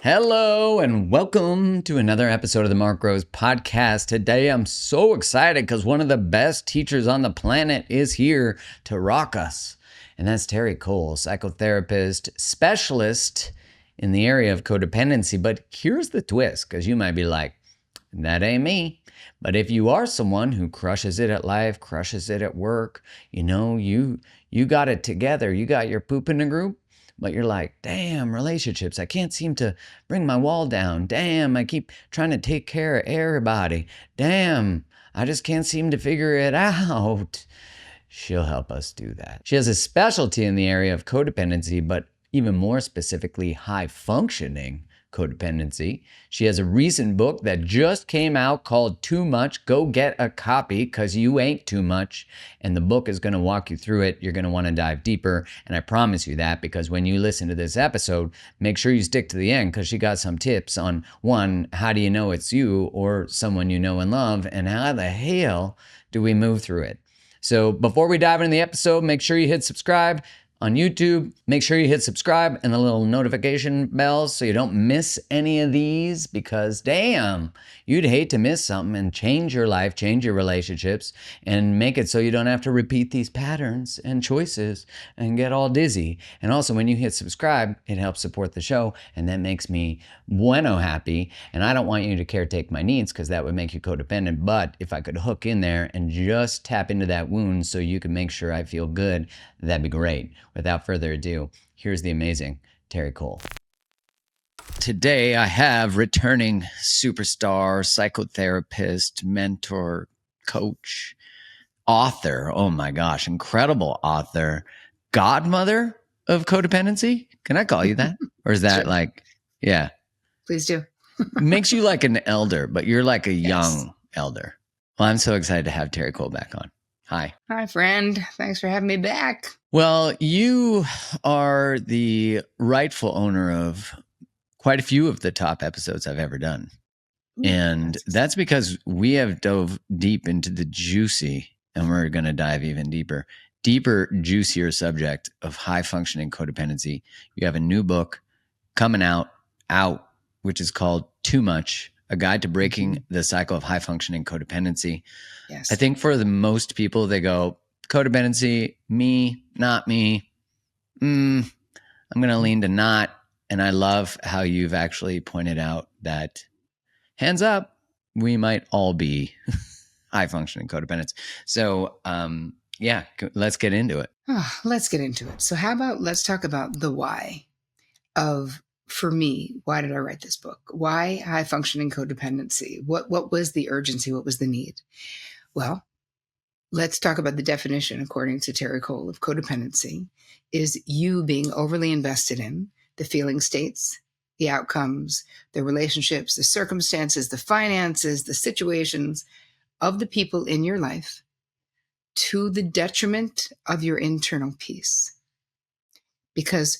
Hello and welcome to another episode of the Mark Rose podcast. Today I'm so excited because one of the best teachers on the planet is here to rock us. And that's Terri Cole, psychotherapist, specialist in the area of codependency. But here's the twist, because you might be like, that ain't me. But if you are someone who crushes it at life, crushes it at work, you got it together, you got your poop in the group, but you're like, damn, relationships, I can't seem to bring my wall down. Damn, I keep trying to take care of everybody. Damn, I just can't seem to figure it out. She'll help us do that. She has a specialty in the area of codependency, but even more specifically, high functioning codependency. She has a recent book that just came out called Too Much. Go get a copy because you ain't too much. And the book is going to walk you through it. You're going to want to dive deeper. And I promise you that, because when you listen to this episode, make sure you stick to the end, because she got some tips on, one, how do you know it's you or someone you know and love? And how the hell do we move through it? So before we dive into the episode, make sure you hit subscribe. On YouTube, make sure you hit subscribe and the little notification bell so you don't miss any of these, because damn, you'd hate to miss something and change your life, change your relationships, and make it so you don't have to repeat these patterns and choices and get all dizzy. And also, when you hit subscribe, it helps support the show, and that makes me bueno happy. And I don't want you to caretake my needs, because that would make you codependent. But if I could hook in there and just tap into that wound so you can make sure I feel good, that'd be great. Without further ado, here's the amazing Terri Cole. Today, I have returning superstar, psychotherapist, mentor, coach, author. Oh my gosh, incredible author, godmother of codependency. Can I call you that? Or is that Sure. yeah. Please do. Makes you like an elder, but you're like a young elder. Well, I'm so excited to have Terri Cole back on. Hi. Hi, friend. Thanks for having me back. Well, you are the rightful owner of quite a few of the top episodes I've ever done. And that's because we have dove deep into the juicy, and we're going to dive even deeper, juicier subject of high functioning codependency. You have a new book coming out, which is called Too Much, a guide to breaking the cycle of high functioning codependency. Yes. I think for the most people, they go, codependency, me, not me. I'm going to lean to not. And I love how you've actually pointed out that, hands up, we might all be high functioning codependents. So, let's get into it. Let's get into it. So let's talk about the why of, for me, why did I write this book? Why high functioning codependency? What was the urgency? What was the need? Well, let's talk about the definition, according to Terri Cole, of codependency, is you being overly invested in the feeling states, the outcomes, the relationships, the circumstances, the finances, the situations of the people in your life to the detriment of your internal peace. Because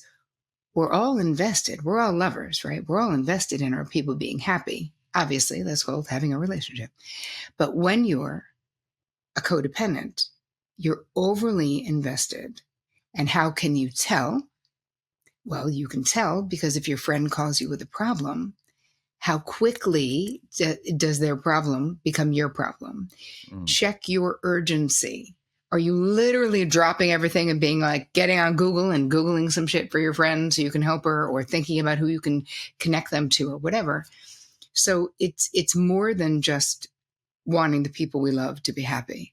we're all invested. We're all lovers, right? We're all invested in our people being happy. Obviously, that's called having a relationship. But when you're a codependent, you're overly invested. And how can you tell? Well, you can tell because if your friend calls you with a problem, how quickly does their problem become your problem? Check your urgency. Are you literally dropping everything and being like getting on Google and Googling some shit for your friend so you can help her, or thinking about who you can connect them to or whatever? So it's more than just wanting the people we love to be happy.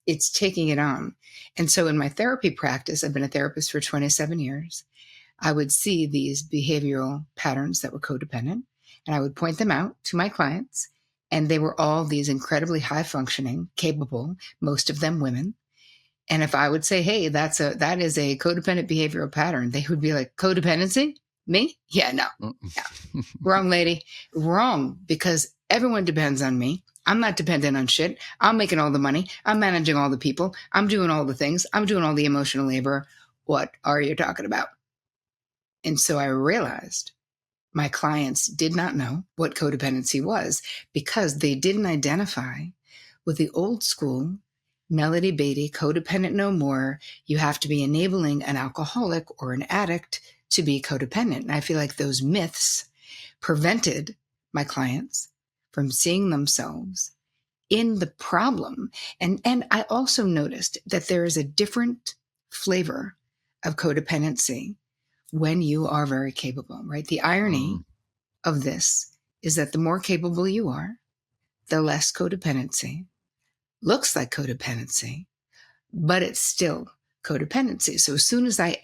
It's taking it on. And so in my therapy practice, I've been a therapist for 27 years. I would see these behavioral patterns that were codependent, and I would point them out to my clients. And they were all these incredibly high functioning, capable, most of them women. And if I would say, hey, that is a codependent behavioral pattern, they would be like, codependency? Me? Yeah, no. Wrong, lady. Wrong, because everyone depends on me. I'm not dependent on shit. I'm making all the money. I'm managing all the people. I'm doing all the things. I'm doing all the emotional labor. What are you talking about? And so I realized my clients did not know what codependency was because they didn't identify with the old school Melody Beatty, codependent no more. You have to be enabling an alcoholic or an addict to be codependent. And I feel like those myths prevented my clients from seeing themselves in the problem. And I also noticed that there is a different flavor of codependency when you are very capable, right? The irony of this is that the more capable you are, the less codependency looks like codependency, but it's still codependency. So as soon as I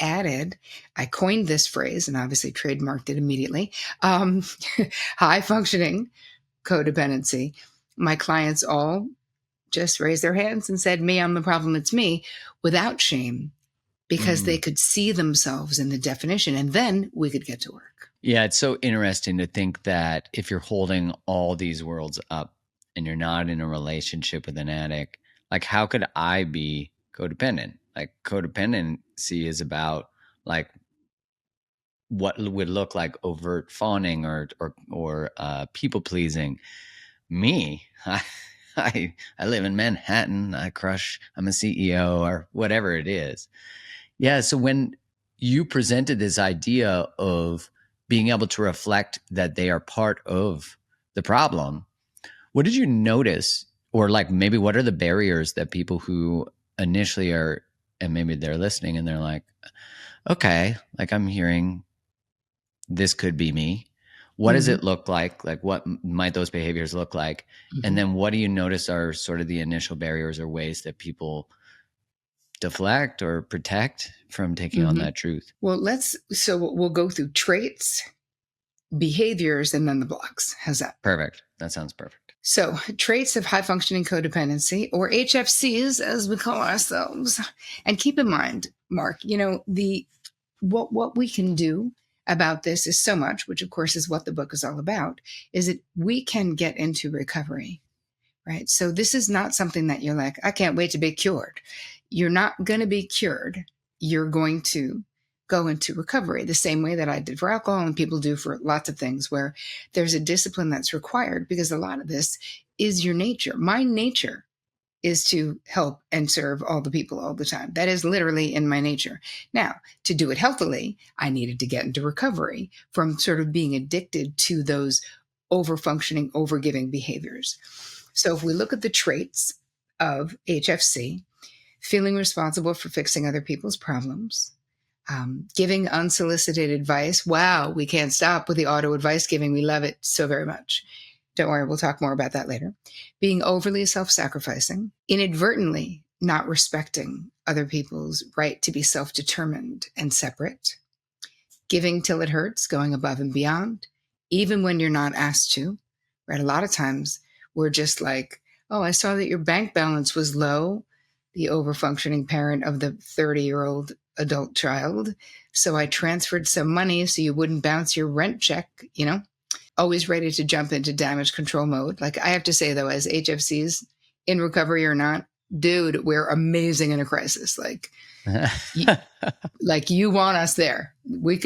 coined this phrase and obviously trademarked it immediately, high functioning codependency, my clients all just raised their hands and said, me, I'm the problem, it's me, without shame, because they could see themselves in the definition, and then we could get to work. Yeah, it's so interesting to think that if you're holding all these worlds up and you're not in a relationship with an addict, like how could I be codependent? Like codependency is about like what would look like overt fawning or people pleasing. Me, I live in Manhattan. I'm a CEO or whatever it is. Yeah. So when you presented this idea of being able to reflect that they are part of the problem, what did you notice? Or like maybe what are the barriers that people who initially are, and maybe they're listening and they're like, okay, like I'm hearing this could be me. What does it look like? Like what might those behaviors look like? And then what do you notice are sort of the initial barriers or ways that people deflect or protect from taking on that truth? Well, we'll go through traits, behaviors, and then the blocks. How's that? Perfect. That sounds perfect. So traits of high functioning codependency, or HFCs as we call ourselves. And keep in mind, Mark, what we can do about this is so much, which of course is what the book is all about, is that we can get into recovery, right? So this is not something that you're like, I can't wait to be cured. You're not going to be cured. You're going to go into recovery the same way that I did for alcohol and people do for lots of things, where there's a discipline that's required, because a lot of this is your nature. My nature is to help and serve all the people all the time. That is literally in my nature. Now, to do it healthily, I needed to get into recovery from sort of being addicted to those over-functioning, over-giving behaviors. So if we look at the traits of HFC, feeling responsible for fixing other people's problems, giving unsolicited advice. Wow, we can't stop with the auto advice giving. We love it so very much. Don't worry, we'll talk more about that later. Being overly self-sacrificing, inadvertently not respecting other people's right to be self-determined and separate, giving till it hurts, going above and beyond, even when you're not asked to, right? A lot of times we're just like, oh, I saw that your bank balance was low, the over-functioning parent of the 30-year-old adult child. So I transferred some money so you wouldn't bounce your rent check, always ready to jump into damage control mode. Like I have to say though, as HFCs in recovery or not, dude, we're amazing in a crisis. Like you want us there.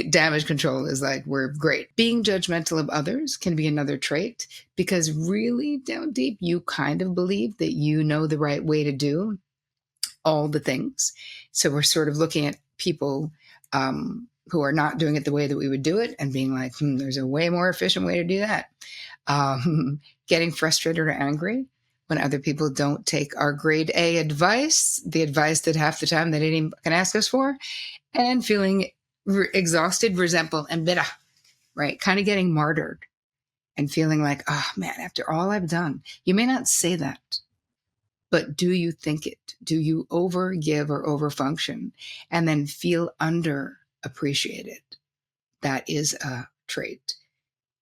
Damage control is like, we're great. Being judgmental of others can be another trait, because really down deep, you kind of believe that you know the right way to do all the things. So we're sort of looking at people who are not doing it the way that we would do it and being like, there's a way more efficient way to do that. Getting frustrated or angry when other people don't take our grade A advice, the advice that half the time they didn't even can ask us for, and feeling exhausted, resentful, and bitter, right? Kind of getting martyred and feeling like, oh man, after all I've done. You may not say that, but do you think it? Do you overgive or overfunction and then feel underappreciated? That is a trait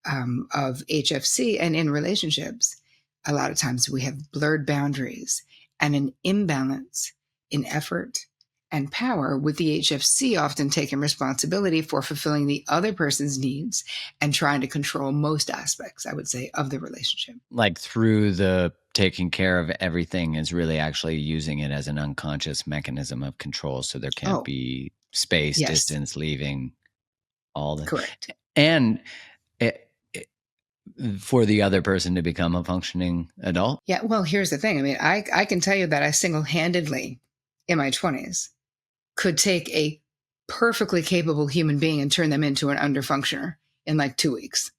of HFC. And in relationships, a lot of times we have blurred boundaries and an imbalance in effort and power, with the HFC often taking responsibility for fulfilling the other person's needs and trying to control most aspects, I would say, of the relationship. Like through the taking care of everything is really actually using it as an unconscious mechanism of control. So there can't be space, distance, leaving, all the correct. And for the other person to become a functioning adult. Yeah. Well, here's the thing. I mean, I can tell you that I single-handedly in my 20s could take a perfectly capable human being and turn them into an underfunctioner in like 2 weeks.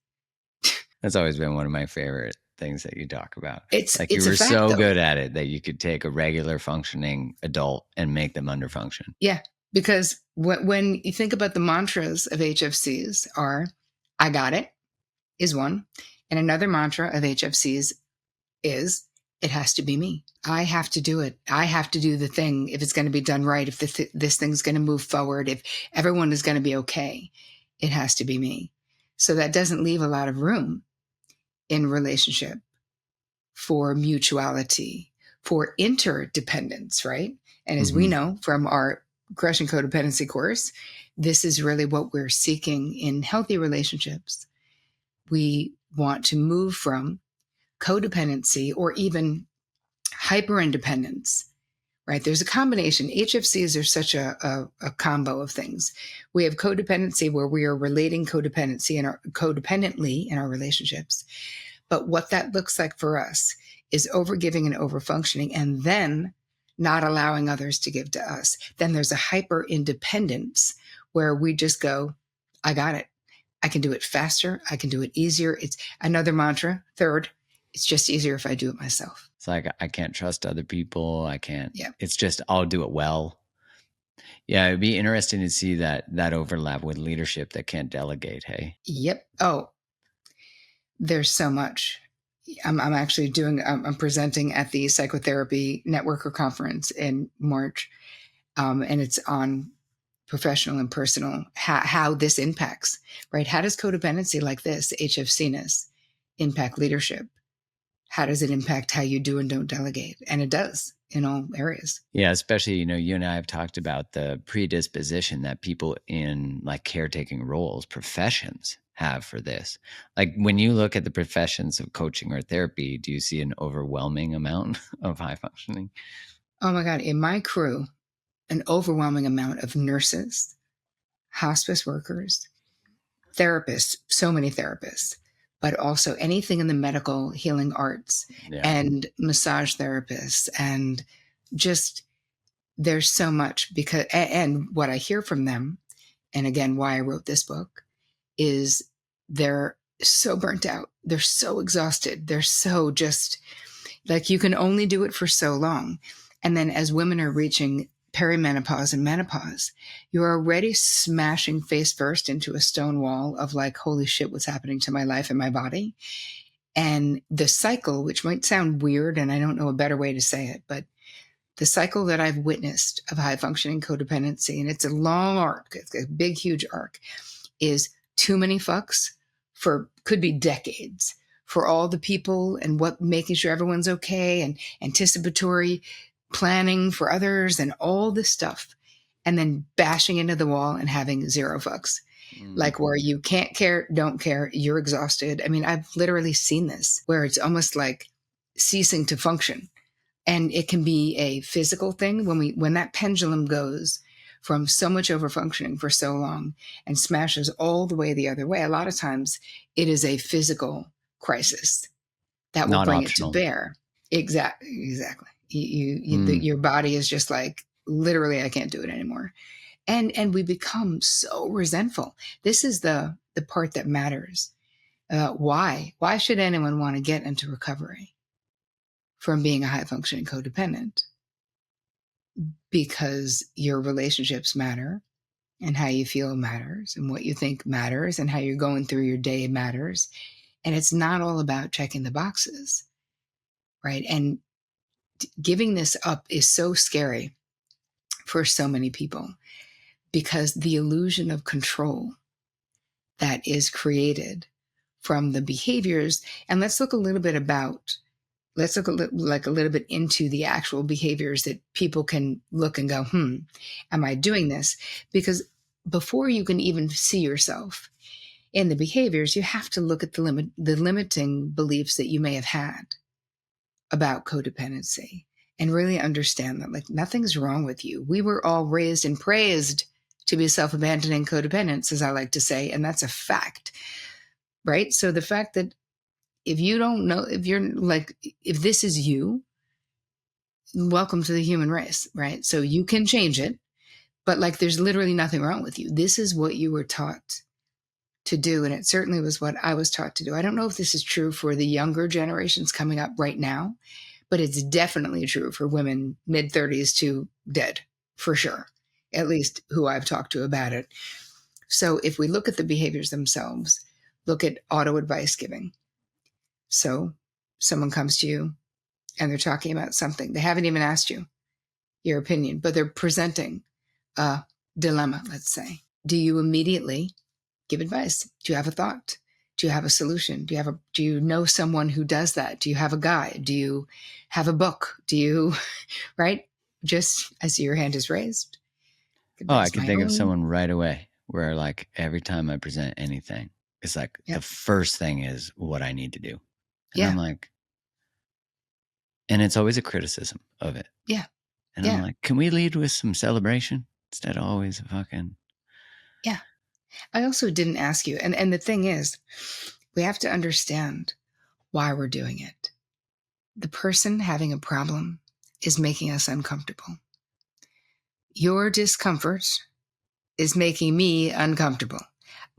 That's always been one of my favorite things that you talk about. Like you It's a were fact so though. good at it that you could take a regular functioning adult and make them underfunction. Yeah, because when you think about the mantras of HFCs are, I got it, is one. And another mantra of HFCs is, it has to be me. I have to do it. I have to do the thing if it's going to be done right, if this thing's going to move forward, if everyone is going to be okay, it has to be me. So that doesn't leave a lot of room in relationship for mutuality, for interdependence, right? And as we know from our Crushing Codependency course, this is really what we're seeking in healthy relationships. We want to move from codependency or even hyperindependence, right? There's a combination. HFCs are such a combo of things. We have codependency where we are relating codependently in our relationships. But what that looks like for us is overgiving and overfunctioning and then not allowing others to give to us. Then there's a hyper independence where we just go, I got it. I can do it faster. I can do it easier. It's another mantra. Third, it's just easier if I do it myself. It's like, I can't trust other people. I can't. Yeah. It's just, I'll do it well. Yeah, it'd be interesting to see that overlap with leadership that can't delegate. Hey. Yep. Oh, there's so much. I'm actually I'm presenting at the Psychotherapy Networker Conference in March, and it's on professional and personal, how this impacts, right? How does codependency like this, HFCness, impact leadership? How does it impact how you do and don't delegate? And it does in all areas. Yeah, especially, you and I have talked about the predisposition that people in like caretaking roles, professions have for this. Like when you look at the professions of coaching or therapy, do you see an overwhelming amount of high functioning? Oh my God, in my crew, an overwhelming amount of nurses, hospice workers, therapists, so many therapists, but also anything in the medical healing arts and massage therapists. And just there's so much because, and what I hear from them, and again, why I wrote this book, is they're so burnt out. They're so exhausted. They're so just like, you can only do it for so long. And then as women are reaching perimenopause and menopause, you're already smashing face first into a stone wall of like, holy shit, what's happening to my life and my body? And the cycle, which might sound weird, and I don't know a better way to say it, but the cycle that I've witnessed of high functioning codependency, and it's a long arc, it's a big, huge arc, is too many fucks for could be decades for all the people and what making sure everyone's okay and anticipatory planning for others and all this stuff, and then bashing into the wall and having zero fucks. Like where you can't care, don't care, you're exhausted. I mean, I've literally seen this where it's almost like ceasing to function. And it can be a physical thing when that pendulum goes from so much overfunctioning for so long and smashes all the way the other way. A lot of times it is a physical crisis that will Not bring optional. it to bear. Exactly. Your body is just like, literally, I can't do it anymore. And we become so resentful. This is the part that matters. Why should anyone want to get into recovery from being a high functioning codependent? Because your relationships matter and how you feel matters and what you think matters and how you're going through your day matters. And it's not all about checking the boxes, right? And giving this up is so scary for so many people because the illusion of control that is created from the behaviors. And let's look a little bit into the actual behaviors that people can look and go, am I doing this? Because before you can even see yourself in the behaviors, you have to look at the limiting beliefs that you may have had about codependency and really understand that like nothing's wrong with you. We were all raised and praised to be self-abandoning codependents, as I like to say, and that's a fact, right? So the fact that if you don't know, if this is you, welcome to the human race, right? So you can change it, but like there's literally nothing wrong with you. This is what you were taught to do. And it certainly was what I was taught to do. I don't know if this is true for the younger generations coming up right now, but it's definitely true for women mid-30s to dead, for sure, at least who I've talked to about it. So if we look at the behaviors themselves, look at auto advice giving. So someone comes to you and they're talking about something. They haven't even asked you your opinion, but they're presenting a dilemma, let's say. Do you immediately give advice? Do you have a thought? Do you have a solution? Do you know someone who does that? Do you have a guide? Do you have a book? Do you, right? Just, I see your hand is raised. Oh, I can think of someone right away where like every time I present anything, it's like the first thing is what I need to do. And I'm like, and it's always a criticism of it. Yeah. And I'm like, can we lead with some celebration instead of always a fucking. Yeah. I also didn't ask you. And the thing is, we have to understand why we're doing it. The person having a problem is making us uncomfortable. Your discomfort is making me uncomfortable.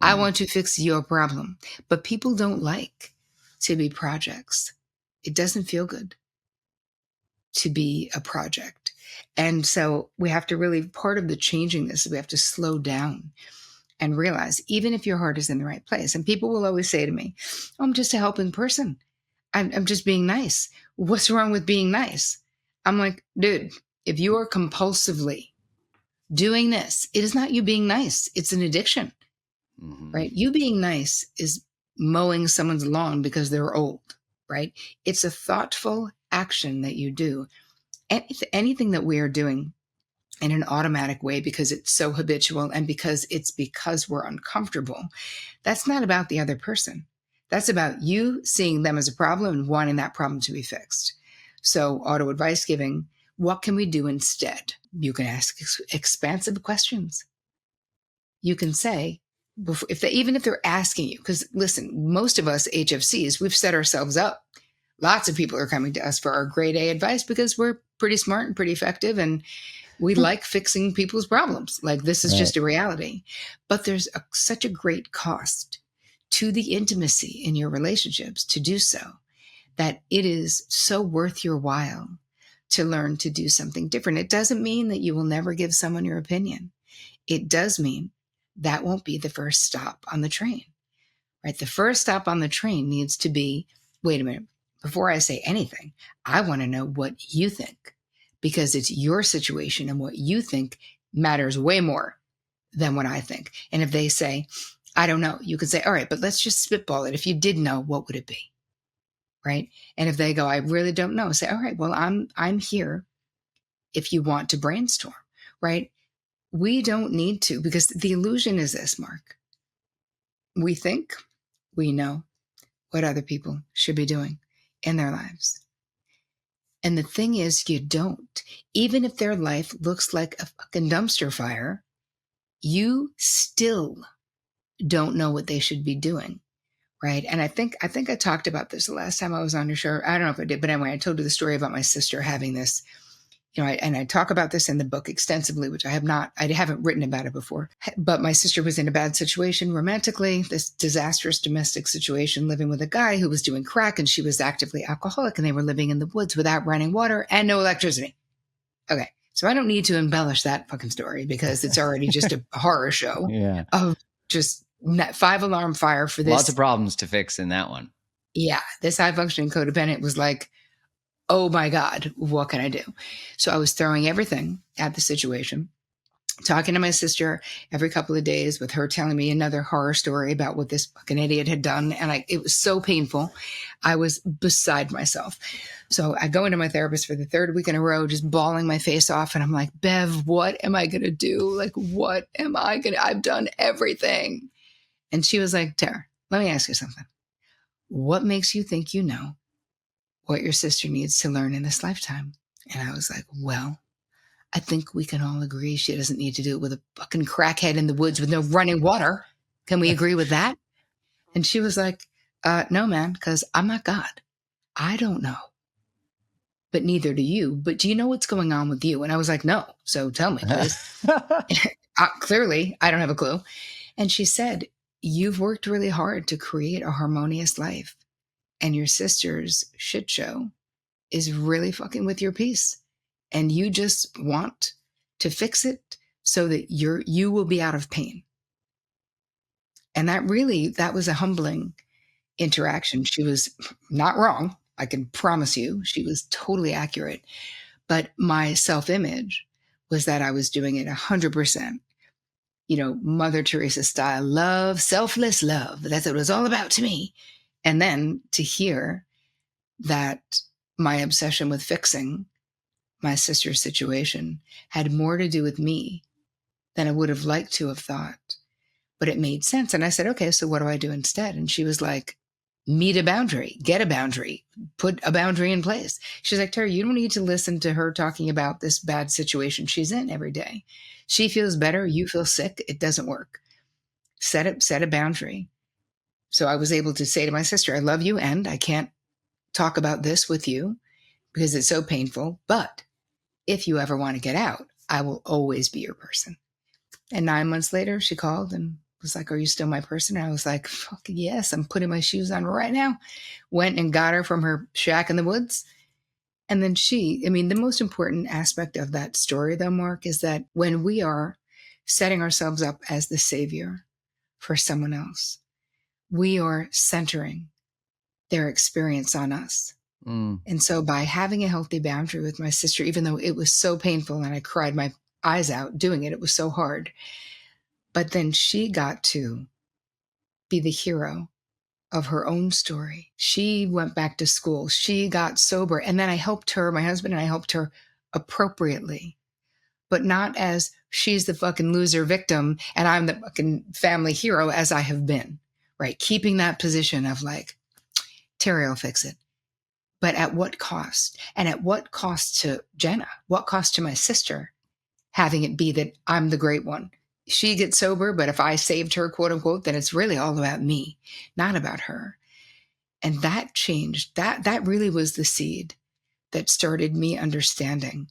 I want to fix your problem, but people don't like to be projects. It doesn't feel good to be a project. And so we have to really, part of the changing this, we have to slow down and realize, even if your heart is in the right place, and people will always say to me, oh, I'm just a helping person. I'm just being nice. What's wrong with being nice? I'm like, dude, if you are compulsively doing this, it is not you being nice. It's an addiction, right? You being nice is mowing someone's lawn because they're old, right? It's a thoughtful action that you do. Anything that we are doing in an automatic way because it's so habitual and because we're uncomfortable, that's not about the other person. That's about you seeing them as a problem and wanting that problem to be fixed. So auto advice giving, what can we do instead? You can ask expansive questions. You can say, even if they're asking you, because listen, most of us HFCs, we've set ourselves up. Lots of people are coming to us for our grade A advice because we're pretty smart and pretty effective, and we like fixing people's problems. Like, this is just a reality. But there's such a great cost to the intimacy in your relationships to do so, that it is so worth your while to learn to do something different. It doesn't mean that you will never give someone your opinion. It does mean that won't be the first stop on the train, right? The first stop on the train needs to be, wait a minute, before I say anything, I want to know what you think, because it's your situation and what you think matters way more than what I think. And if they say, I don't know, you can say, all right, but let's just spitball it. If you did know, what would it be? Right? And if they go, I really don't know, say, all right, well, I'm here if you want to brainstorm, right? We don't need to, because the illusion is this, Mark. We think we know what other people should be doing in their lives. And the thing is, you don't. Even if their life looks like a fucking dumpster fire, you still don't know what they should be doing, right? And I think I talked about this the last time I was on your show. I don't know if I did, but anyway, I told you the story about my sister having this, and I talk about this in the book extensively, which I haven't written about it before. But my sister was in a bad situation romantically, this disastrous domestic situation, living with a guy who was doing crack, and she was actively alcoholic, and they were living in the woods without running water and no electricity. Okay. So I don't need to embellish that fucking story because it's already just a horror show of just 5-alarm fire for this. Lots of problems to fix in that one. Yeah. This high functioning codependent was like, oh my God, what can I do? So I was throwing everything at the situation, talking to my sister every couple of days with her telling me another horror story about what this fucking idiot had done. And it was so painful. I was beside myself. So I go into my therapist for the third week in a row, just bawling my face off. And I'm like, Bev, what am I going to do? Like, what am I going to, I've done everything. And she was like, Tara, let me ask you something. What makes you think you know what your sister needs to learn in this lifetime? And I was like, well, I think we can all agree she doesn't need to do it with a fucking crackhead in the woods with no running water. Can we agree with that? And she was like, no, man, because I'm not God. I don't know. But neither do you. But do you know what's going on with you? And I was like, no. So tell me, please. Clearly, I don't have a clue. And she said, you've worked really hard to create a harmonious life, and your sister's shit show is really fucking with your peace. And you just want to fix it so that you will be out of pain. And that was a humbling interaction. She was not wrong. I can promise you, she was totally accurate. But my self-image was that I was doing it 100%, Mother Teresa style love, selfless love. That's what it was all about to me. And then to hear that my obsession with fixing my sister's situation had more to do with me than I would have liked to have thought. But it made sense. And I said, okay, so what do I do instead? And she was like, meet a boundary, get a boundary, put a boundary in place. She's like, Terri, you don't need to listen to her talking about this bad situation she's in every day. She feels better. You feel sick. It doesn't work. Set a boundary. So I was able to say to my sister, I love you and I can't talk about this with you because it's so painful. But if you ever want to get out, I will always be your person. And 9 months later, she called and was like, are you still my person? And I was like, fuck yes, I'm putting my shoes on right now. Went and got her from her shack in the woods. And then the most important aspect of that story though, Mark, is that when we are setting ourselves up as the savior for someone else, we are centering their experience on us. And so by having a healthy boundary with my sister, even though it was so painful and I cried my eyes out doing it, it was so hard. But then she got to be the hero of her own story. She went back to school. She got sober. And then I helped her, my husband and I helped her appropriately, but not as she's the fucking loser victim and I'm the fucking family hero as I have been, right? Keeping that position of like, Terri will fix it. But at what cost? And at what cost to Jenna? What cost to my sister? Having it be that I'm the great one. She gets sober, but if I saved her, quote unquote, then it's really all about me, not about her. And that changed. That really was the seed that started me understanding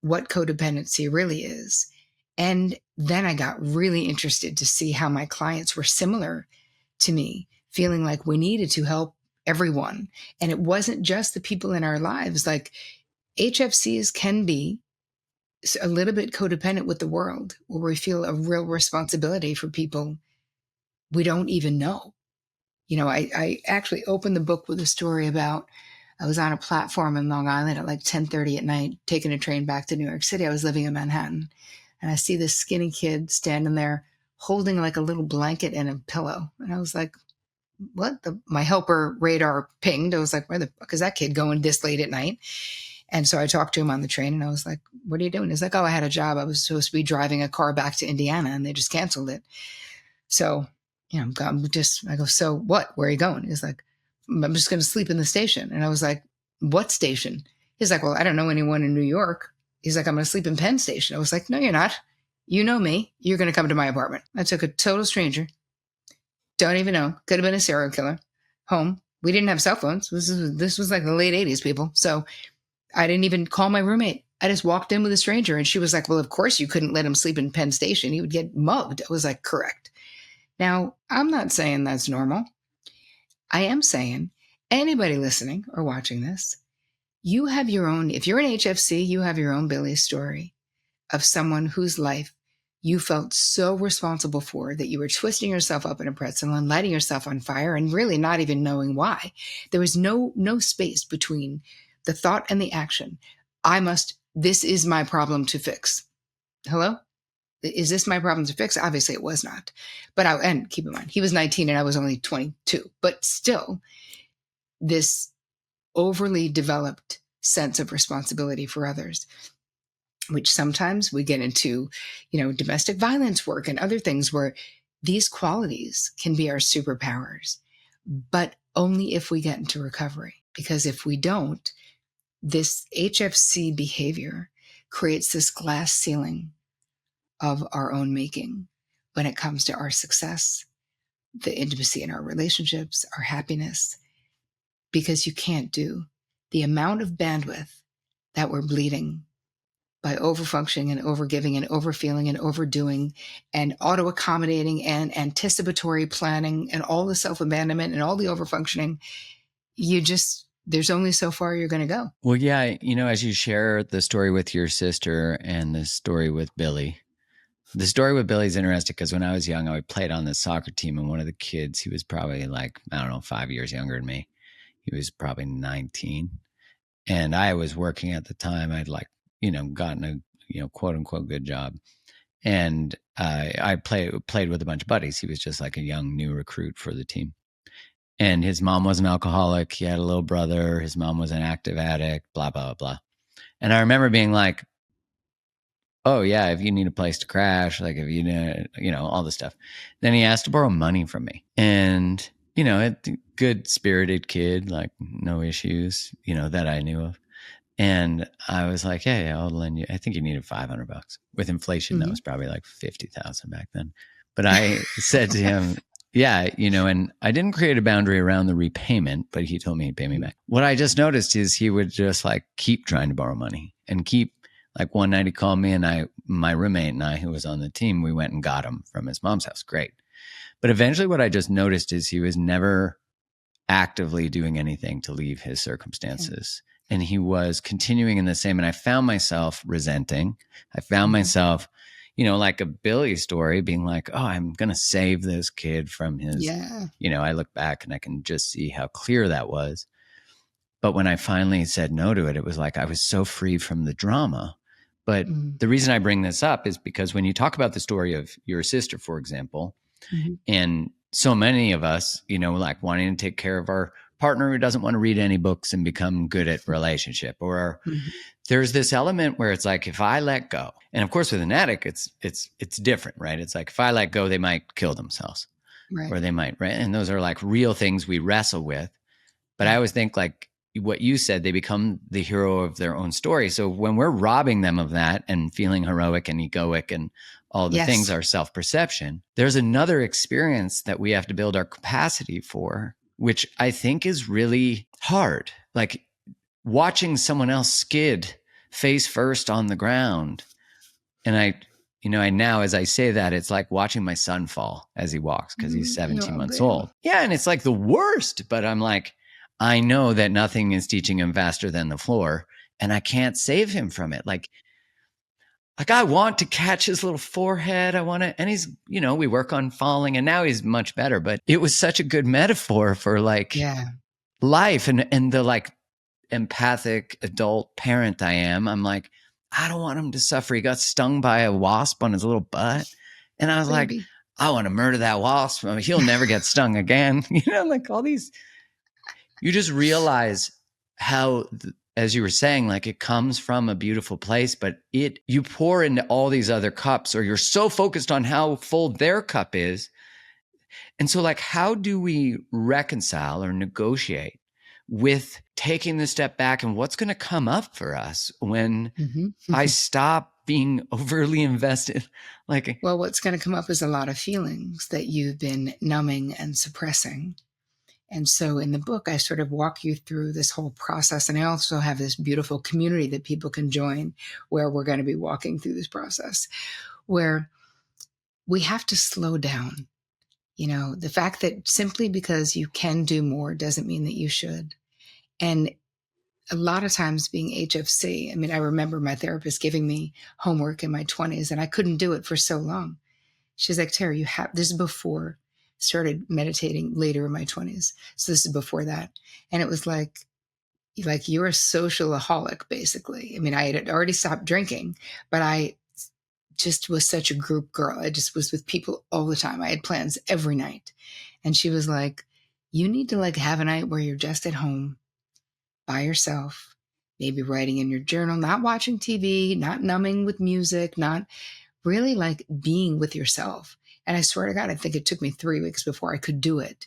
what codependency really is. And then I got really interested to see how my clients were similar to me, feeling like we needed to help everyone. And it wasn't just the people in our lives. Like HFCs can be a little bit codependent with the world, where we feel a real responsibility for people we don't even know. I actually opened the book with a story about, I was on a platform in Long Island at like 10:30 at night, taking a train back to New York City. I was living in Manhattan. And I see this skinny kid standing there holding like a little blanket and a pillow. And I was like, what? My helper radar pinged. I was like, where the fuck is that kid going this late at night? And so I talked to him on the train and I was like, what are you doing? He's like, oh, I had a job. I was supposed to be driving a car back to Indiana and they just canceled it. So, I go, so what? Where are you going? He's like, I'm just going to sleep in the station. And I was like, what station? He's like, well, I don't know anyone in New York. He's like, I'm going to sleep in Penn Station. I was like, no, you're not. You know me. You're going to come to my apartment. I took a total stranger. Don't even know. Could have been a serial killer. Home. We didn't have cell phones. This was like the late 80s, people. So I didn't even call my roommate. I just walked in with a stranger and she was like, well, of course you couldn't let him sleep in Penn Station. He would get mugged. I was like, correct. Now, I'm not saying that's normal. I am saying anybody listening or watching this, you have your own, if you're an HFC, you have your own Billy story of someone whose life you felt so responsible for that you were twisting yourself up in a pretzel and lighting yourself on fire and really not even knowing why. There was no space between the thought and the action. This is my problem to fix. Hello? Is this my problem to fix? Obviously it was not. And keep in mind, he was 19 and I was only 22, but still this overly developed sense of responsibility for others, which sometimes we get into, domestic violence work and other things where these qualities can be our superpowers, but only if we get into recovery. Because if we don't, this HFC behavior creates this glass ceiling of our own making when it comes to our success, the intimacy in our relationships, our happiness, because you can't do the amount of bandwidth that we're bleeding by overfunctioning and overgiving and overfeeling and overdoing and auto-accommodating and anticipatory planning and all the self-abandonment and all the overfunctioning, there's only so far you're going to go. Well, yeah, as you share the story with your sister and the story with Billy, the story with Billy is interesting because when I was young, I played on the soccer team, and one of the kids, he was probably like, I don't know, 5 years younger than me. He was probably 19. And I was working at the time. I'd gotten a, quote unquote good job. And I played with a bunch of buddies. He was just like a young new recruit for the team. And his mom was an alcoholic. He had a little brother. His mom was an active addict, blah, blah, blah. And I remember being like, oh yeah, if you need a place to crash, like if you need, all this stuff. Then he asked to borrow money from me. And, a good spirited kid, like no issues, that I knew of. And I was like, hey, I'll lend you. I think you needed $500. With inflation, that was probably like 50,000 back then. But I said to him, yeah, and I didn't create a boundary around the repayment, but he told me he'd pay me back. What I just noticed is he would just like keep trying to borrow money and keep, like one night he called me, and my roommate and I, who was on the team, we went and got him from his mom's house. Great. But eventually what I just noticed is he was never actively doing anything to leave his circumstances. Okay. And he was continuing in the same. And I found myself resenting. I found myself, like a Billy story, being like, oh, I'm going to save this kid from his, I look back and I can just see how clear that was. But when I finally said no to it, it was like I was so free from the drama. But the reason I bring this up is because when you talk about the story of your sister, for example, and so many of us, like wanting to take care of our partner who doesn't want to read any books and become good at relationship, or there's this element where it's like, if I let go, and of course with an addict, it's different, right? It's like, if I let go, they might kill themselves, right? Or they might, right? And those are like real things we wrestle with. But I always think, like what you said, they become the hero of their own story. So when we're robbing them of that and feeling heroic and egoic and all the things, our self-perception, there's another experience that we have to build our capacity for, which I think is really hard. Like watching someone else skid face first on the ground. And I now, as I say that, it's like watching my son fall as he walks, because he's 17 months old. Yeah. And it's like the worst, but I'm like, I know that nothing is teaching him faster than the floor, and I can't save him from it. Like I want to catch his little forehead. And he's, we work on falling, and now he's much better, but it was such a good metaphor for life and the like empathic adult parent I am. I'm like, I don't want him to suffer. He got stung by a wasp on his little butt. And I was like, I want to murder that wasp. I mean, he'll never get stung again. Like all these, you just realize how, as you were saying, like it comes from a beautiful place, but you pour into all these other cups, or you're so focused on how full their cup is. And so like, how do we reconcile or negotiate with taking the step back, and what's going to come up for us when I stop being overly invested? Well, what's going to come up is a lot of feelings that you've been numbing and suppressing. And so in the book, I sort of walk you through this whole process. And I also have this beautiful community that people can join, where we're going to be walking through this process, where we have to slow down. The fact that simply because you can do more doesn't mean that you should. And a lot of times being HFC, I mean, I remember my therapist giving me homework in my 20s, and I couldn't do it for so long. She's like, Terri, this is before started meditating later in my 20s. So this is before that. And it was like you're a socialaholic, basically. I mean, I had already stopped drinking, but I just was such a group girl. I just was with people all the time. I had plans every night. And she was like, you need to have a night where you're just at home by yourself, maybe writing in your journal, not watching TV, not numbing with music, not really being with yourself. And I swear to God, I think it took me 3 weeks before I could do it,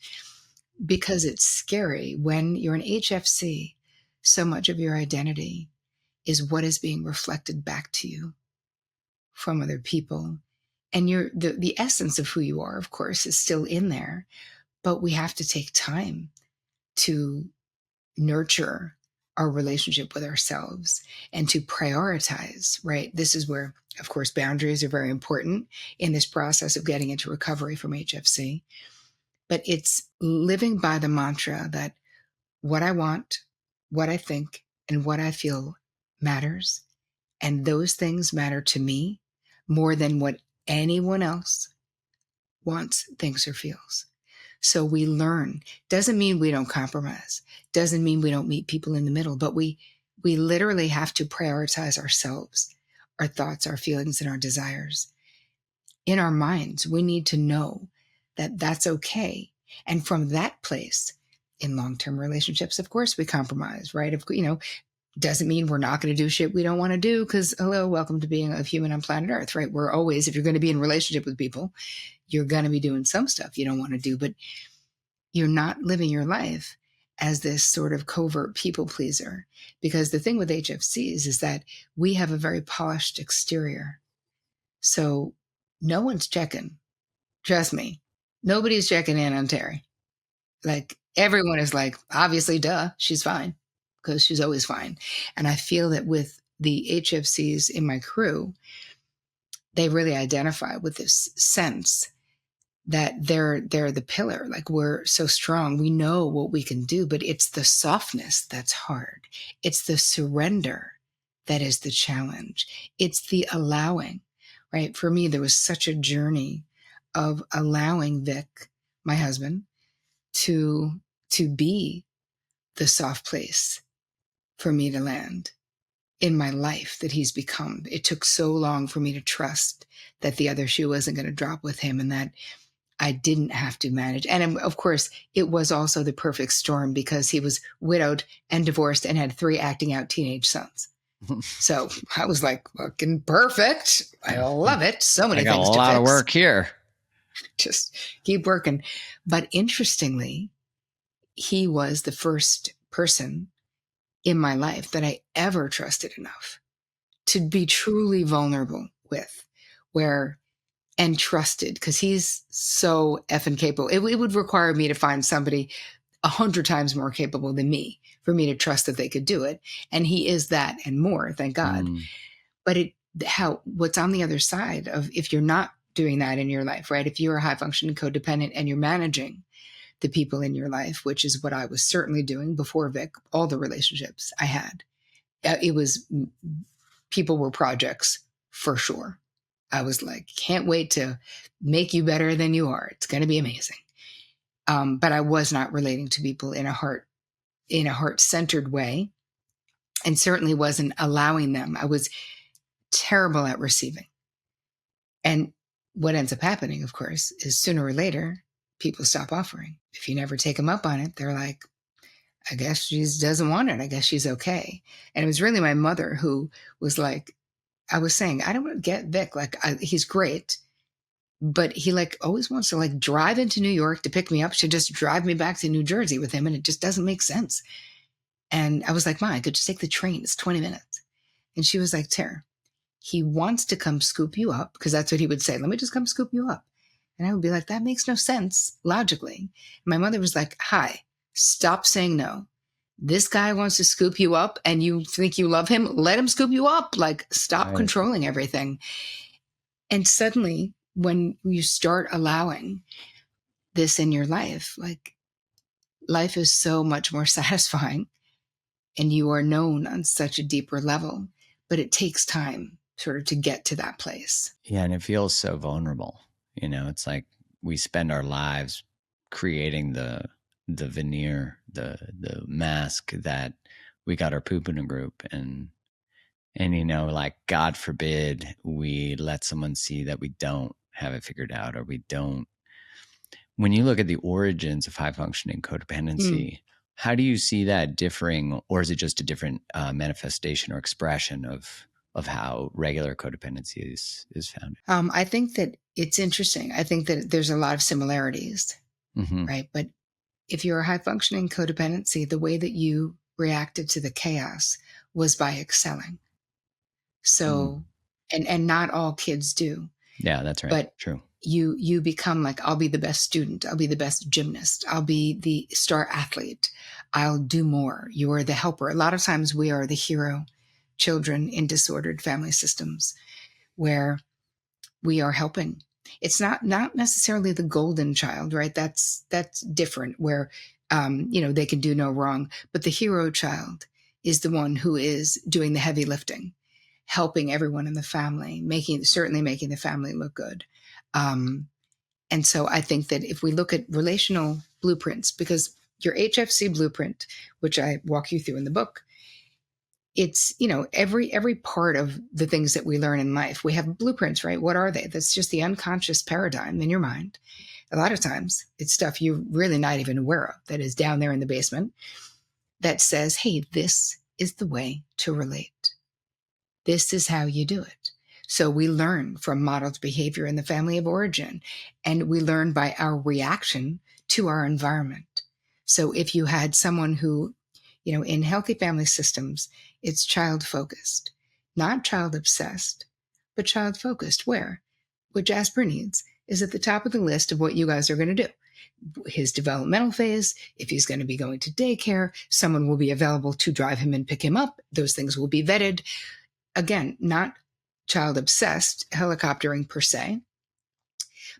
because it's scary when you're an HFC. So much of your identity is what is being reflected back to you from other people. And the essence of who you are, of course, is still in there, but we have to take time to nurture our relationship with ourselves and to prioritize, right? This is where, of course, boundaries are very important in this process of getting into recovery from HFC. But it's living by the mantra that what I want, what I think, and what I feel matters. And those things matter to me more than what anyone else wants, thinks, or feels. So we learn. Doesn't mean we don't compromise. Doesn't mean we don't meet people in the middle, but we literally have to prioritize ourselves, our thoughts, our feelings, and our desires. In our minds, we need to know that that's okay. And from that place, in long-term relationships, of course, we compromise, right? Doesn't mean we're not going to do shit we don't want to do because, hello, welcome to being a human on planet Earth, right? We're always, if you're going to be in a relationship with people, you're going to be doing some stuff you don't want to do, but you're not living your life as this sort of covert people pleaser. Because the thing with HFCs is that we have a very polished exterior. So no one's checking. Trust me. Nobody's checking in on Terri. Like everyone is like, obviously, duh, she's fine because she's always fine. And I feel that with the HFCs in my crew, they really identify with this sense that they're the pillar. Like we're so strong, we know what we can do, but it's the softness that's hard. It's the surrender that is the challenge. It's the allowing, right? For me, there was such a journey of allowing Vic, my husband, to be the soft place for me to land in my life that he's become. It took so long for me to trust that the other shoe wasn't going to drop with him and that I didn't have to manage. And of course, it was also the perfect storm because he was widowed and divorced and had 3 acting out teenage sons. So I was like, fucking perfect. I love it. So many I got things a to lot fix. of work here. Just keep working. But interestingly, he was the first person in my life that I ever trusted enough to be truly vulnerable with, and trusted, because he's so effing capable. It would require me to find somebody 100 times more capable than me for me to trust that they could do it. And he is that and more, thank God. But what's on the other side of if you're not doing that in your life, right? If you're a high functioning codependent and you're managing the people in your life, which is what I was certainly doing before Vic, all the relationships I had, it was, people were projects for sure. I was like, can't wait to make you better than you are. It's going to be amazing. But I was not relating to people in a heart-centered way, and certainly wasn't allowing them. I was terrible at receiving. And what ends up happening, of course, is sooner or later, people stop offering. If you never take them up on it, they're like, I guess she doesn't want it. I guess she's okay. And it was really my mother who was like, I was saying, I don't get Vic. Like, he's great, but he like always wants to like drive into New York to pick me up. Should just drive me back to New Jersey with him. And it just doesn't make sense. And I was like, Ma, I could just take the train. It's 20 minutes. And she was like, Tara, he wants to come scoop you up, because that's what he would say. Let me just come scoop you up. And I would be like, that makes no sense logically. And my mother was like, hi, stop saying no. This guy wants to scoop you up and you think you love him. Let him scoop you up. Like, stop controlling everything. And suddenly, when you start allowing this in your life, like, life is so much more satisfying and you are known on such a deeper level, but it takes time sort of to get to that place. Yeah, and it feels so vulnerable. It's like we spend our lives creating the veneer, the mask that we got our poop in a group, and like, God forbid we let someone see that we don't have it figured out, or we don't. When you look at the origins of high functioning codependency, how do you see that differing, or is it just a different manifestation or expression of how regular codependency is found? I think that it's interesting. I think that there's a lot of similarities, right? But if you're a high functioning codependency, the way that you reacted to the chaos was by excelling. So, and not all kids do. Yeah, that's right. But true. you become like, I'll be the best student, I'll be the best gymnast, I'll be the star athlete, I'll do more. You are the helper. A lot of times we are the hero children in disordered family systems where we are helping. It's not necessarily the golden child, right? That's different, where they can do no wrong. But the hero child is the one who is doing the heavy lifting, helping everyone in the family, certainly making the family look good. And so I think that if we look at relational blueprints, because your HFC blueprint, which I walk you through in the book, it's, every part of the things that we learn in life, we have blueprints, right? What are they? That's just the unconscious paradigm in your mind. A lot of times it's stuff you're really not even aware of that is down there in the basement that says, hey, this is the way to relate. This is how you do it. So we learn from modeled behavior in the family of origin, and we learn by our reaction to our environment. So if you had someone who, in healthy family systems, it's child focused, not child obsessed, but child focused, what Jasper needs is at the top of the list of what you guys are going to do. His developmental phase, if he's going to be going to daycare, someone will be available to drive him and pick him up. Those things will be vetted. Again, not child obsessed helicoptering per se,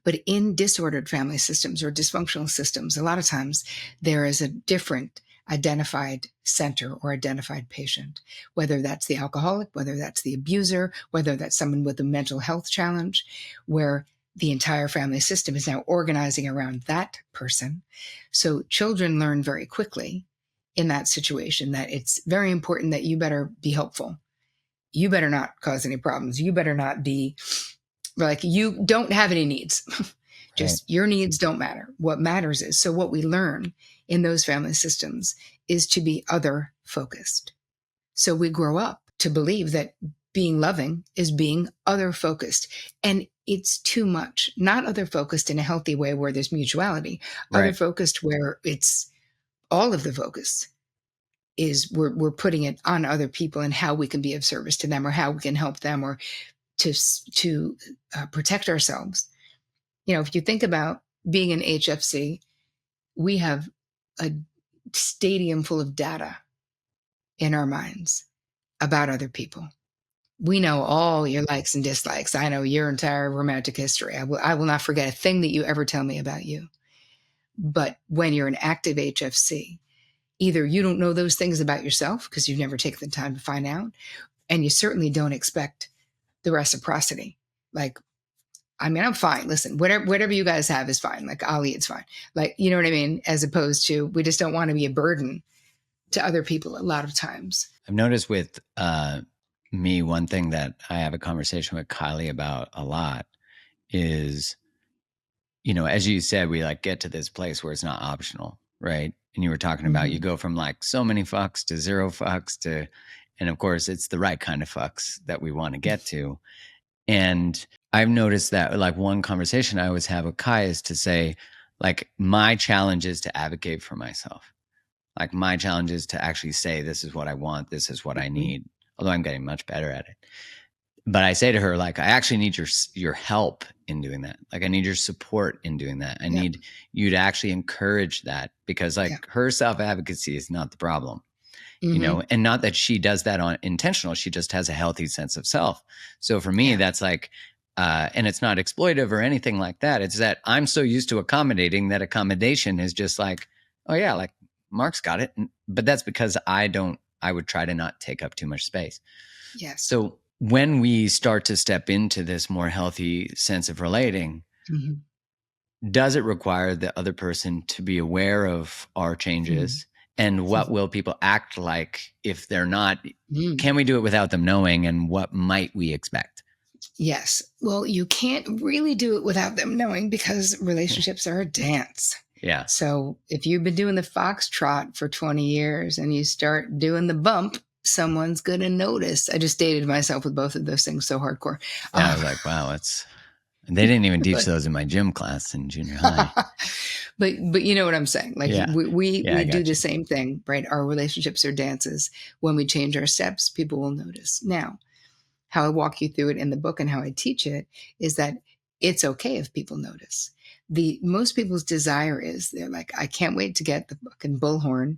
but in disordered family systems or dysfunctional systems, a lot of times there is a different identified center or identified patient, whether that's the alcoholic, whether that's the abuser, whether that's someone with a mental health challenge, where the entire family system is now organizing around that person. So children learn very quickly in that situation that it's very important that you better be helpful. You better not cause any problems. You better not be like, you don't have any needs. Just your needs don't matter. What matters is, so what we learn in those family systems is to be other focused. So we grow up to believe that being loving is being other focused. And it's too much, not other focused in a healthy way where there's mutuality, other focused where it's all of the focus is we're putting it on other people and how we can be of service to them or how we can help them or to protect ourselves. If you think about being an HFC, we have a stadium full of data in our minds about other people. We know all your likes and dislikes. I know your entire romantic history. I will not forget a thing that you ever tell me about you. But when you're an active HFC, either you don't know those things about yourself because you've never taken the time to find out, and you certainly don't expect the reciprocity. Like, I'm fine. Listen, whatever you guys have is fine. Like, I'll eat, it's fine. Like, you know what I mean? As opposed to, we just don't want to be a burden to other people a lot of times. I've noticed with me, one thing that I have a conversation with Kylie about a lot is, as you said, we like get to this place where it's not optional, right? And you were talking about, you go from like so many fucks to zero fucks to, and of course it's the right kind of fucks that we want to get to. And I've noticed that like one conversation I always have with Kai is to say, like, my challenge is to advocate for myself. Like, my challenge is to actually say, this is what I want. This is what I need. Although I'm getting much better at it. But I say to her, like, I actually need your help in doing that. Like, I need your support in doing that. I need you to actually encourage that, because like her self-advocacy is not the problem. And not that she does that on intentional. She just has a healthy sense of self. So for me, that's like, and it's not exploitive or anything like that. It's that I'm so used to accommodating that accommodation is just like, oh yeah, like Mark's got it. But that's because I would try to not take up too much space. Yes. So when we start to step into this more healthy sense of relating, does it require the other person to be aware of our changes? And what will people act like if they're not? Can we do it without them knowing? And what might we expect? Yes. Well, you can't really do it without them knowing, because relationships are a dance. Yeah. So if you've been doing the foxtrot for 20 years and you start doing the bump, someone's going to notice. I just dated myself with both of those things so hardcore. Yeah, I was like, wow, they didn't even teach those in my gym class in junior high. But you know what I'm saying? Like, we do the same thing, right? Our relationships are dances. When we change our steps, people will notice. Now, how I walk you through it in the book and how I teach it is that it's okay if people notice. Most people's desire is they're like, I can't wait to get the fucking bullhorn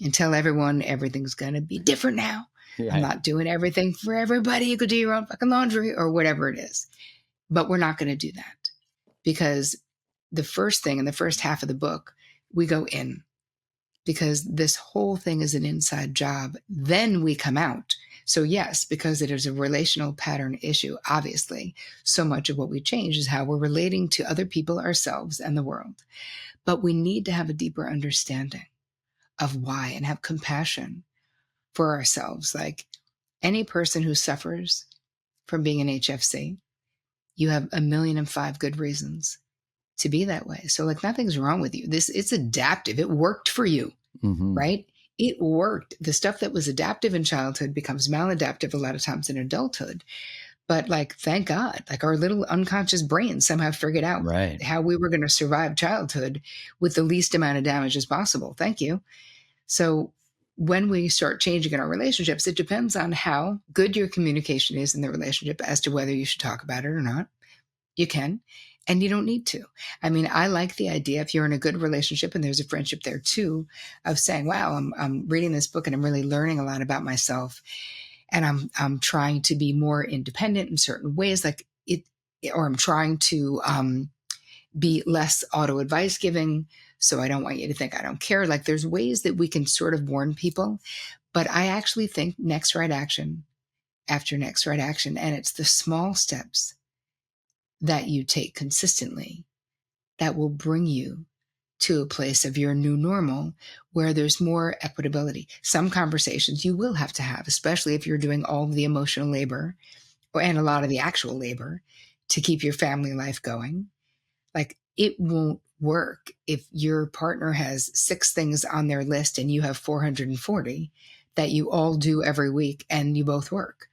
and tell everyone everything's going to be different now. I'm Yeah. not doing everything for everybody. You could do your own fucking laundry or whatever it is. But we're not going to do that because the first thing in the first half of the book, we go in because this whole thing is an inside job. Then we come out. So, yes, because it is a relational pattern issue, obviously, so much of what we change is how we're relating to other people, ourselves, and the world. But we need to have a deeper understanding of why and have compassion for ourselves. Like any person who suffers from being an HFC, you have 1,000,005 good reasons to be that way. So like nothing's wrong with you. It's adaptive. It worked for you, Mm-hmm. right? It worked. The stuff that was adaptive in childhood becomes maladaptive a lot of times in adulthood. But like, thank God, like our little unconscious brain somehow figured out Right. how we were going to survive childhood with the least amount of damage as possible. Thank you. So when we start changing in our relationships, it depends on how good your communication is in the relationship as to whether you should talk about it or not. You can, and you don't need to. I mean, I like the idea if you're in a good relationship and there's a friendship there too, of saying, wow, I'm reading this book and I'm really learning a lot about myself. And I'm trying to be more independent in certain ways, like it, or I'm trying to be less auto advice giving. So I don't want you to think I don't care. Like there's ways that we can sort of warn people. But I actually think next right action after next right action. And it's the small steps that you take consistently that will bring you to a place of your new normal where there's more equitability. Some conversations you will have to have, especially if you're doing all of the emotional labor and a lot of the actual labor to keep your family life going. Like it won't work if your partner has 6 things on their list and you have 440 that you all do every week and you both work,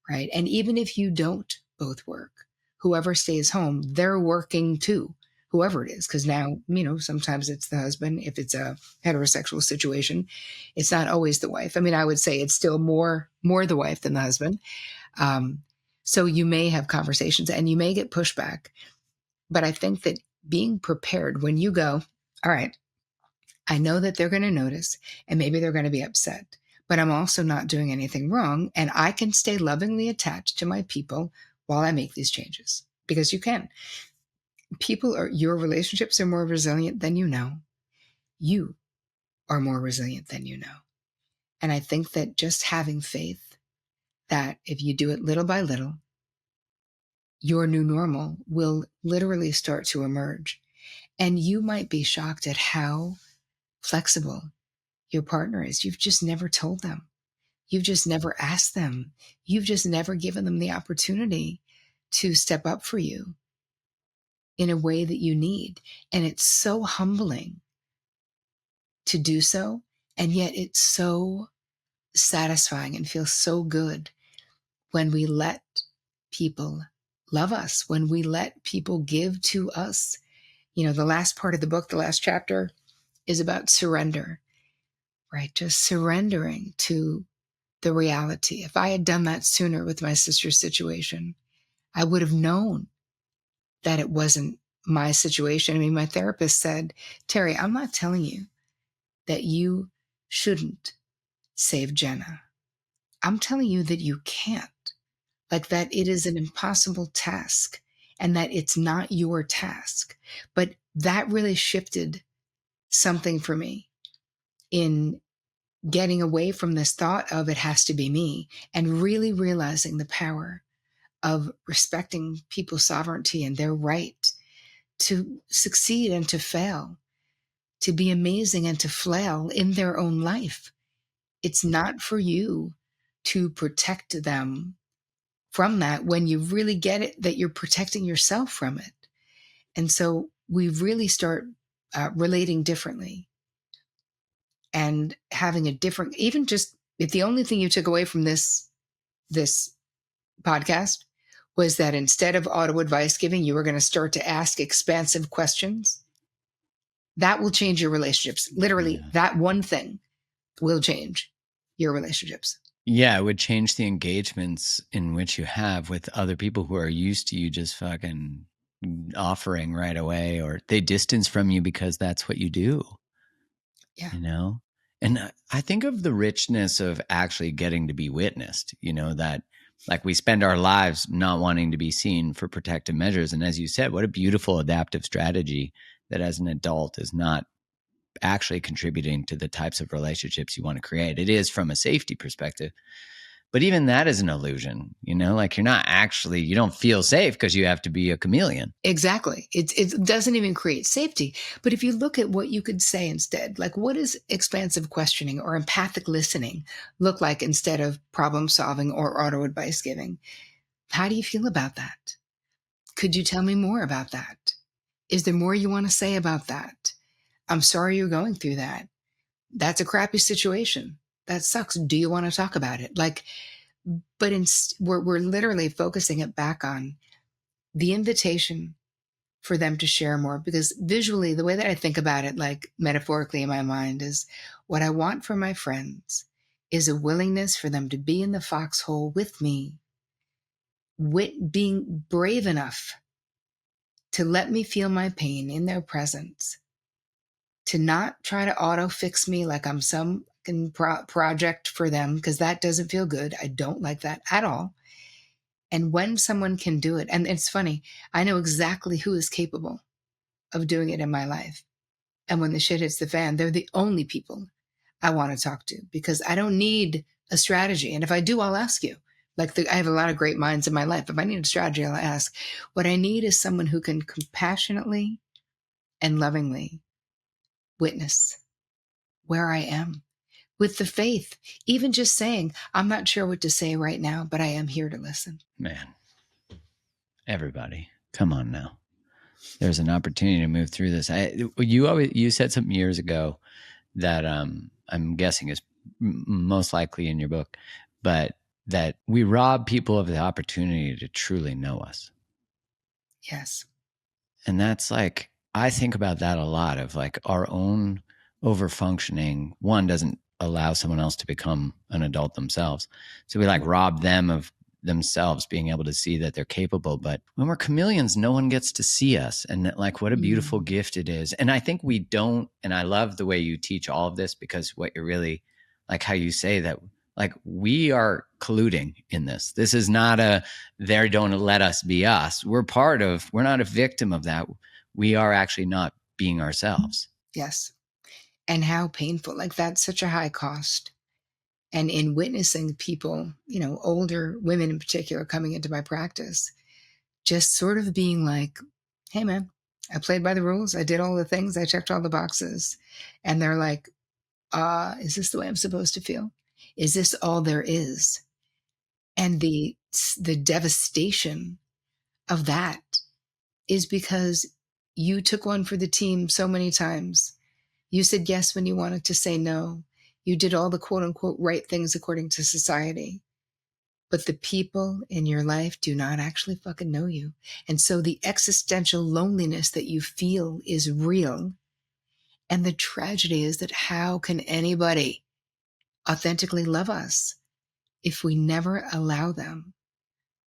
right? And even if you don't both work, whoever stays home, they're working too, whoever it is. Because now, sometimes it's the husband. If it's a heterosexual situation, it's not always the wife. I mean, I would say it's still more the wife than the husband. Um, so you may have conversations and you may get pushback. But I think that being prepared when you go, all right, I know that they're going to notice and maybe they're going to be upset, but I'm also not doing anything wrong. And I can stay lovingly attached to my people while I make these changes because you can. Your relationships are more resilient than you know. You are more resilient than you know. And I think that just having faith that if you do it little by little, your new normal will literally start to emerge. And you might be shocked at how flexible your partner is. You've just never told them. You've just never asked them. You've just never given them the opportunity to step up for you in a way that you need. And it's so humbling to do so. And yet it's so satisfying and feels so good when we let people love us, when we let people give to us. The last part of the book, the last chapter is about surrender, right? Just surrendering to the reality. If I had done that sooner with my sister's situation, I would have known that it wasn't my situation. I mean, my therapist said, Terri, I'm not telling you that you shouldn't save Jenna. I'm telling you that you can't, like that it is an impossible task and that it's not your task. But that really shifted something for me in getting away from this thought of it has to be me and really realizing the power of respecting people's sovereignty and their right to succeed and to fail, to be amazing and to flail in their own life. It's not for you to protect them from that when you really get it that you're protecting yourself from it. And so we really start relating differently and having a different, even just if the only thing you took away from this podcast was that instead of auto advice giving, you were going to start to ask expansive questions. That will change your relationships. Literally, Yeah. that one thing will change your relationships. Yeah, it would change the engagements in which you have with other people who are used to you just fucking offering right away, or they distance from you because that's what you do. Yeah. And I think of the richness of actually getting to be witnessed, that like we spend our lives not wanting to be seen for protective measures. And as you said, what a beautiful adaptive strategy that as an adult is not actually contributing to the types of relationships you want to create. It is from a safety perspective. But even that is an illusion, like you don't feel safe because you have to be a chameleon. Exactly. It doesn't even create safety. But if you look at what you could say instead, like what does expansive questioning or empathic listening look like instead of problem solving or auto advice giving? How do you feel about that? Could you tell me more about that? Is there more you want to say about that? I'm sorry you're going through that. That's a crappy situation. That sucks. Do you want to talk about it? Like, but we're literally focusing it back on the invitation for them to share more, because visually, the way that I think about it, like metaphorically in my mind, is what I want for my friends is a willingness for them to be in the foxhole with me, being brave enough to let me feel my pain in their presence, to not try to auto fix me like I'm some project for them, because that doesn't feel good. I don't like that at all. And when someone can do it, and it's funny, I know exactly who is capable of doing it in my life. And when the shit hits the fan, they're the only people I want to talk to, because I don't need a strategy. And if I do, I'll ask you. I have a lot of great minds in my life. If I need a strategy, I'll ask. What I need is someone who can compassionately and lovingly witness where I am with the faith, even just saying, I'm not sure what to say right now, but I am here to listen. Man, everybody, come on now. There's an opportunity to move through this. You said something years ago that I'm guessing is most likely in your book, but that we rob people of the opportunity to truly know us. Yes. And that's like, I think about that a lot, of like our own over functioning. One doesn't allow someone else to become an adult themselves. So we like rob them of themselves being able to see that they're capable. But when we're chameleons, no one gets to see us. And like, what a beautiful gift it is. And I think we don't, and I love the way you teach all of this, because what you're really, like how you say that, like we are colluding in this. This is not they don't let us be us. We're not a victim of that. We are actually not being ourselves. Yes. And how painful. Like that's such a high cost. And in witnessing people, older women in particular coming into my practice, just sort of being like, hey man, I played by the rules. I did all the things. I checked all the boxes. And they're like, is this the way I'm supposed to feel? Is this all there is? And the devastation of that is because you took one for the team so many times. You said yes when you wanted to say no. You did all the quote unquote right things according to society. But the people in your life do not actually fucking know you. And so the existential loneliness that you feel is real. And the tragedy is that how can anybody authentically love us if we never allow them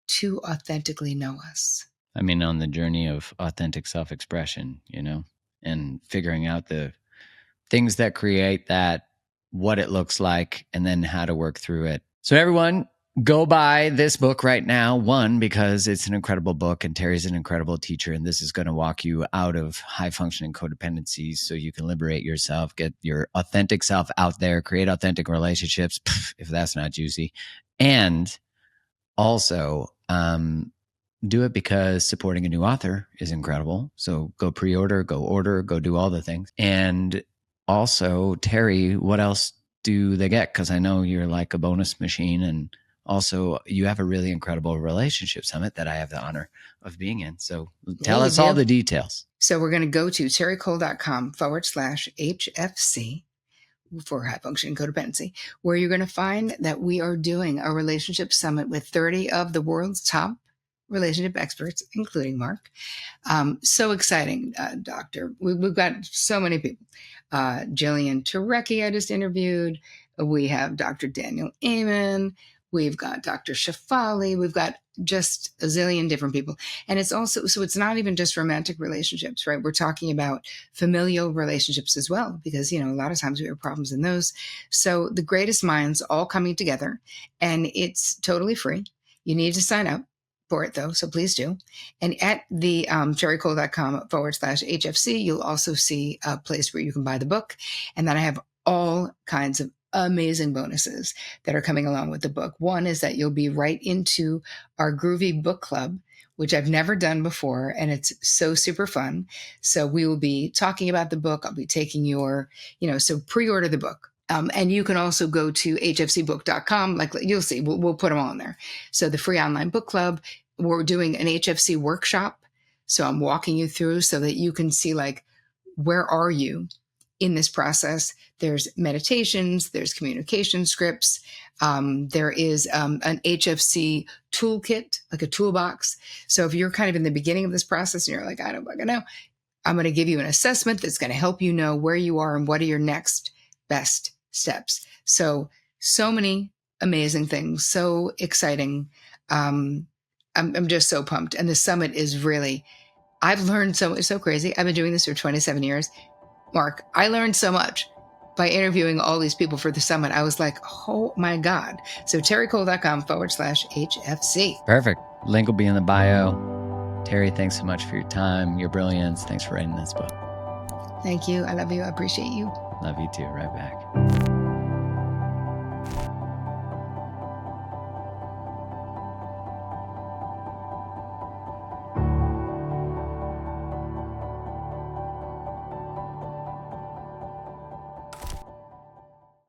to authentically know us? I mean, on the journey of authentic self-expression, and figuring out the things that create that, what it looks like, and then how to work through it. So everyone, go buy this book right now. One, because it's an incredible book and Terri's an incredible teacher, and this is going to walk you out of high functioning codependencies so you can liberate yourself, get your authentic self out there, create authentic relationships, if that's not juicy. And also, do it because supporting a new author is incredible. So go pre-order, go order, go do all the things. And also, Terri, what else do they get? Because I know you're like a bonus machine. And also, you have a really incredible relationship summit that I have the honor of being in. So tell us all the details. So we're going to go to terricole.com/HFC for high functioning codependency, where you're going to find that we are doing a relationship summit with 30 of the world's top relationship experts, including Mark. So exciting, Doctor. We've got so many people. Jillian Turecki, I just interviewed. We have Dr. Daniel Amen. We've got Dr. Shafali. We've got just a zillion different people. And it's also, so it's not even just romantic relationships, right? We're talking about familial relationships as well, because, a lot of times we have problems in those. So the greatest minds all coming together, and it's totally free. You need to sign up for it though, so please do. And at the terricole.com/HFC, you'll also see a place where you can buy the book. And then I have all kinds of amazing bonuses that are coming along with the book. One is that you'll be right into our groovy book club, which I've never done before, and it's so super fun. So we will be talking about the book. I'll be taking your, so pre-order the book. And you can also go to hfcbook.com. Like you'll see, we'll put them all in there. So the free online book club, we're doing an HFC workshop. So I'm walking you through so that you can see where are you in this process. There's meditations, there's communication scripts. There is an HFC toolkit, like a toolbox. So if you're kind of in the beginning of this process and you're like, I don't fucking know, I'm going to give you an assessment that's going to help you know where you are and what are your next best steps. So many amazing things, so exciting. I'm just so pumped. And the summit is really, I've learned so, it's so crazy. I've been doing this for 27 years. Mark, I learned so much by interviewing all these people for the summit. I was like, oh my God. So terricole.com/HFC. Perfect. Link will be in the bio. Terri, thanks so much for your time, your brilliance. Thanks for writing this book. Thank you. I love you. I appreciate you. Love you too. Right back.